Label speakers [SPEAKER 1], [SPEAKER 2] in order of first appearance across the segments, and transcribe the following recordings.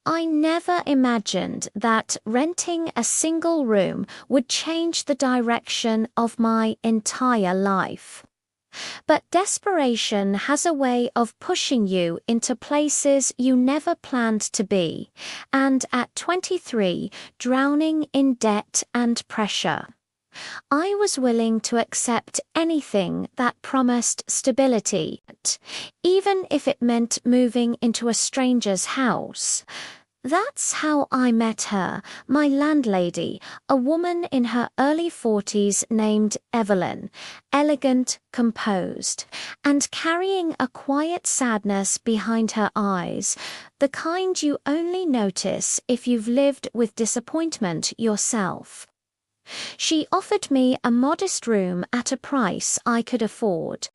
[SPEAKER 1] I never imagined that renting a single room would change the direction of my entire life. But desperation has a way of pushing you into places you never planned to be, and at 23, drowning in debt and pressure. I was willing to accept anything that promised stability, even if it meant moving into a stranger's house. That's how I met her, my landlady, a woman in her early 40s named Evelyn, elegant, composed, and carrying a quiet sadness behind her eyes, the kind you only notice if you've lived with disappointment yourself. She offered me a modest room at a price I could afford.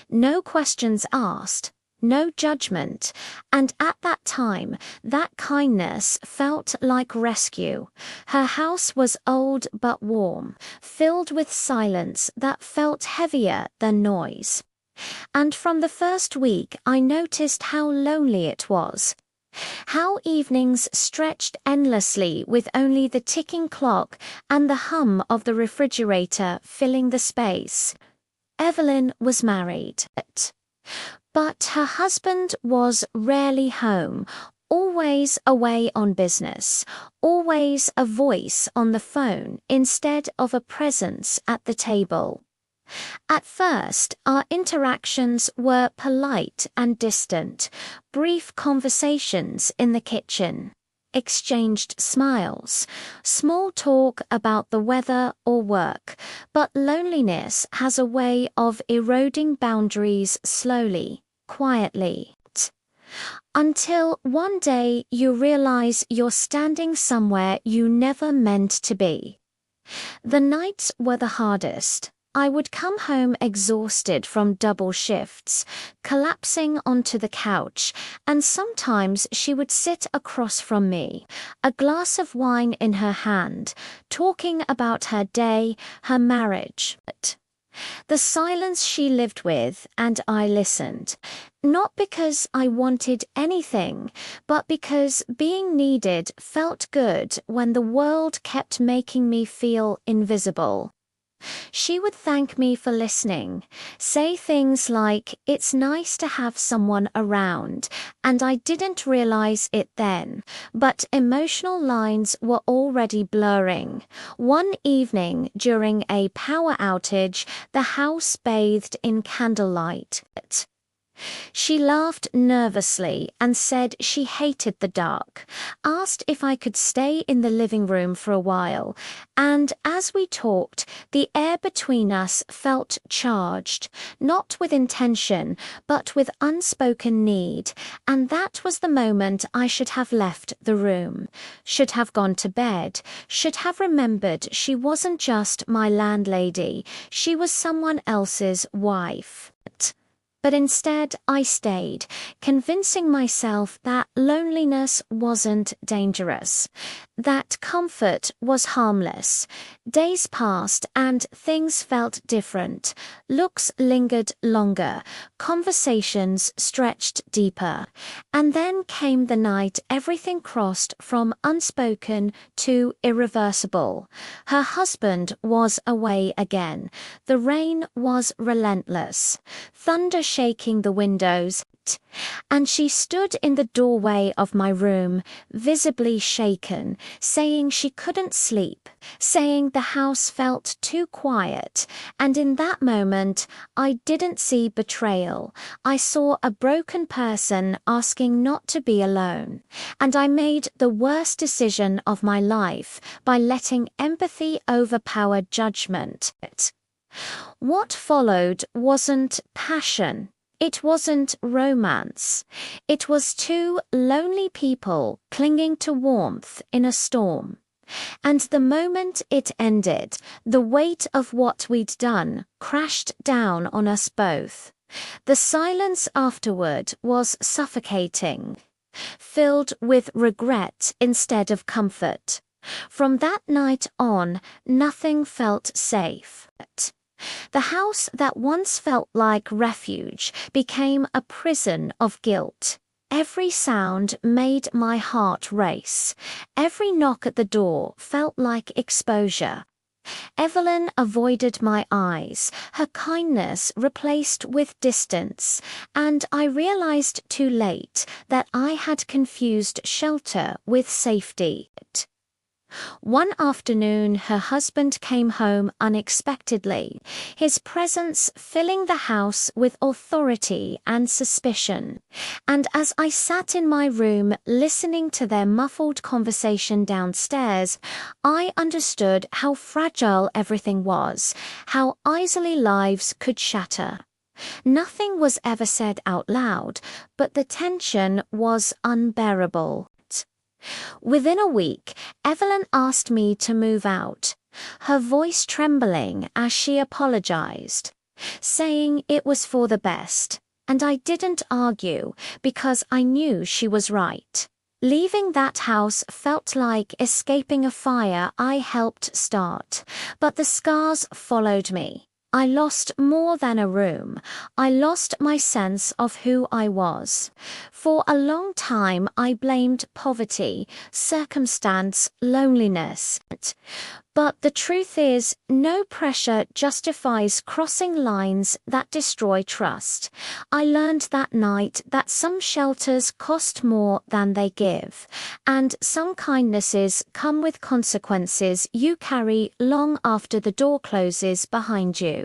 [SPEAKER 1] No questions asked, no judgment, and at that time, that kindness felt like rescue. Her house was old but warm, filled with silence that felt heavier than noise. And from the first week, I noticed how lonely it was. How evenings stretched endlessly with only the ticking clock and the hum of the refrigerator filling the space. Evelyn was married, but her husband was rarely home, always away on business, always a voice on the phone instead of a presence at the table. At first, our interactions were polite and distant, brief conversations in the kitchen, exchanged smiles, small talk about the weather or work, but loneliness has a way of eroding boundaries slowly, quietly. Until one day you realize you're standing somewhere you never meant to be. The nights were the hardest. I would come home exhausted from double shifts, collapsing onto the couch, and sometimes she would sit across from me, a glass of wine in her hand, talking about her day, her marriage. The silence she lived with, and I listened, not because I wanted anything, but because being needed felt good when the world kept making me feel invisible. She would thank me for listening, say things like, "It's nice to have someone around," and I didn't realize it then, but emotional lines were already blurring. One evening during a power outage, the house bathed in candlelight. She laughed nervously and said she hated the dark, asked if I could stay in the living room for a while, and as we talked, the air between us felt charged, not with intention, but with unspoken need, and that was the moment I should have left the room, should have gone to bed, should have remembered she wasn't just my landlady, she was someone else's wife. But instead, I stayed, convincing myself that loneliness wasn't dangerous, that comfort was harmless. Days passed and things felt different. Looks lingered longer, conversations stretched deeper. And then came the night everything crossed from unspoken to irreversible. Her husband was away again. The rain was relentless. Thunder shaking the windows, and she stood in the doorway of my room, visibly shaken, saying she couldn't sleep, saying the house felt too quiet, and in that moment, I didn't see betrayal. I saw a broken person asking not to be alone, and I made the worst decision of my life by letting empathy overpower judgment. What followed wasn't passion. It wasn't romance. It was two lonely people clinging to warmth in a storm. And the moment it ended, the weight of what we'd done crashed down on us both. The silence afterward was suffocating, filled with regret instead of comfort. From that night on, nothing felt safe. The house that once felt like refuge became a prison of guilt. Every sound made my heart race. Every knock at the door felt like exposure. Evelyn avoided my eyes, her kindness replaced with distance, and I realized too late that I had confused shelter with safety. One afternoon, her husband came home unexpectedly, his presence filling the house with authority and suspicion. And as I sat in my room listening to their muffled conversation downstairs, I understood how fragile everything was, how easily lives could shatter. Nothing was ever said out loud, but the tension was unbearable. Within a week, Evelyn asked me to move out, her voice trembling as she apologized, saying it was for the best, and I didn't argue because I knew she was right. Leaving that house felt like escaping a fire I helped start, but the scars followed me. I lost more than a room. I lost my sense of who I was. For a long time, I blamed poverty, circumstance, loneliness. But the truth is, no pressure justifies crossing lines that destroy trust. I learned that night that some shelters cost more than they give, and some kindnesses come with consequences you carry long after the door closes behind you.